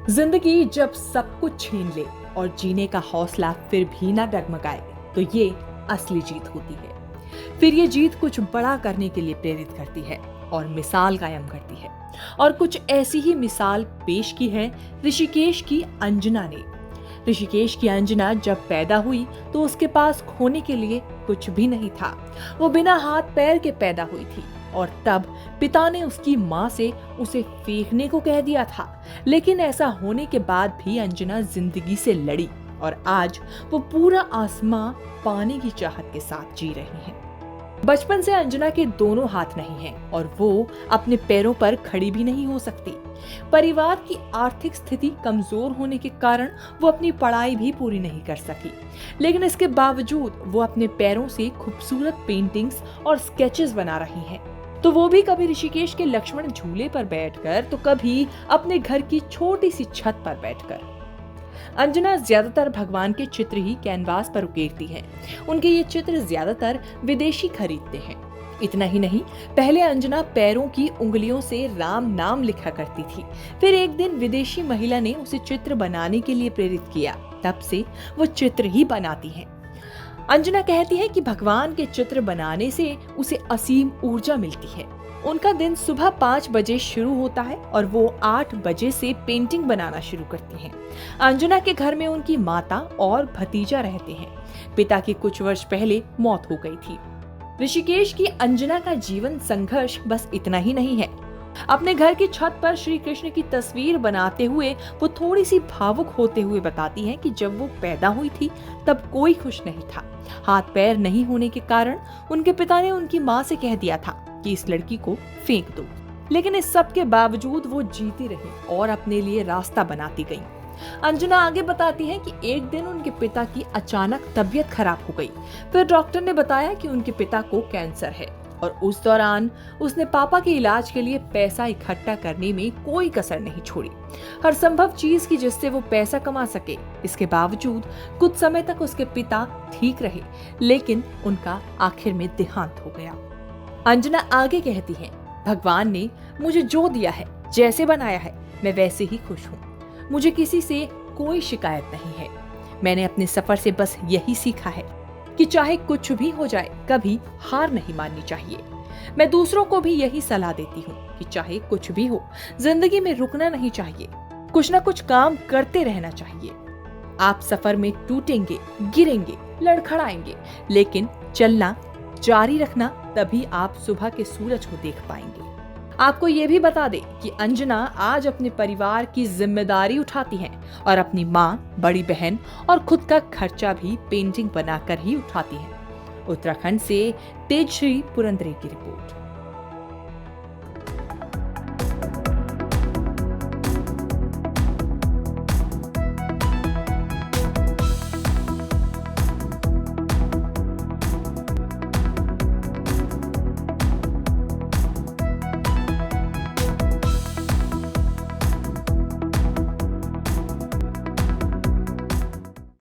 जिंदगी जब सब कुछ छीन ले और जीने का हौसला फिर भी ना डगमगाए तो ये असली जीत होती है। फिर ये जीत कुछ बड़ा करने के लिए प्रेरित करती है और मिसाल कायम करती है। और कुछ ऐसी ही मिसाल पेश की है ऋषिकेश की अंजना ने। ऋषिकेश की अंजना जब पैदा हुई तो उसके पास खोने के लिए कुछ भी नहीं था। वो बिना हाथ पैर के पैदा हुई थी और तब पिता ने उसकी माँ से उसे फेंकने को कह दिया था। लेकिन ऐसा होने के बाद भी अंजना जिंदगी से लड़ी और आज वो पूरा आसमां पाने की चाहत के साथ जी रही है। बचपन से अंजना के दोनों हाथ नहीं हैं और वो अपने पैरों पर खड़ी भी नहीं हो सकती। परिवार की आर्थिक स्थिति कमजोर होने के कारण वो अपनी पढ़ाई भी पूरी नहीं कर सकी। लेकिन इसके बावजूद वो अपने पैरों से खूबसूरत पेंटिंग्स और स्केचेस बना रही हैं। तो वो भी कभी ऋषिकेश के लक्ष्मण झूले पर बैठकर तो कभी अपने घर की छोटी सी छत पर बैठकर। अंजना ज्यादातर भगवान के चित्र ही कैनवास पर उकेरती है। उनके ये चित्र ज्यादातर विदेशी खरीदते हैं। इतना ही नहीं, पहले अंजना पैरों की उंगलियों से राम नाम लिखा करती थी। फिर एक दिन विदेशी महिला ने उसे चित्र बनाने के लिए प्रेरित किया। तब से वो चित्र ही बनाती है। अंजना कहती है कि भगवान के चित्र बनाने से उसे असीम ऊर्जा मिलती है। उनका दिन सुबह 5 बजे शुरू होता है और वो 8 बजे से पेंटिंग बनाना शुरू करती हैं। अंजना के घर में उनकी माता और भतीजा रहते हैं। पिता की कुछ वर्ष पहले मौत हो गई थी। ऋषिकेश की अंजना का जीवन संघर्ष बस इतना ही नहीं है। अपने घर की छत पर श्री कृष्ण की तस्वीर बनाते हुए वो थोड़ी सी भावुक होते हुए बताती हैं कि जब वो पैदा हुई थी तब कोई खुश नहीं था। हाथ पैर नहीं होने के कारण उनके पिता ने उनकी माँ से कह दिया था कि इस लड़की को फेंक दो। लेकिन इस सब के बावजूद वो जीती रही और अपने लिए रास्ता बनाती गई। अंजना आगे बताती है कि एक दिन उनके पिता की अचानक तबीयत खराब हो गई। फिर डॉक्टर ने बताया कि उनके पिता को कैंसर है और उस दौरान उसने पापा के इलाज के लिए पैसा इकट्ठा करने में कोई कसर नहीं छोड़ी। हर संभव चीज की जिससे वो पैसा कमा सके। इसके बावजूद कुछ समय तक उसके पिता ठीक रहे, लेकिन उनका आखिर में देहांत हो गया। अंजना आगे कहती है, भगवान ने मुझे जो दिया है, जैसे बनाया है, मैं वैसे ही खुश हूँ। मुझे किसी से कोई शिकायत नहीं है। मैंने अपने सफर से बस यही सीखा है कि चाहे कुछ भी हो जाए, कभी हार नहीं माननी चाहिए। मैं दूसरों को भी यही सलाह देती हूँ कि चाहे कुछ भी हो, जिंदगी में रुकना नहीं चाहिए। कुछ ना कुछ काम करते रहना चाहिए। आप सफर में टूटेंगे, गिरेंगे, लड़खड़ाएंगे, लेकिन चलना जारी रखना, तभी आप सुबह के सूरज को देख पाएंगे। आपको ये भी बता दे कि अंजना आज अपने परिवार की जिम्मेदारी उठाती हैं और अपनी माँ, बड़ी बहन और खुद का खर्चा भी पेंटिंग बनाकर ही उठाती हैं। उत्तराखंड से तेजश्री पुरंदरे की रिपोर्ट।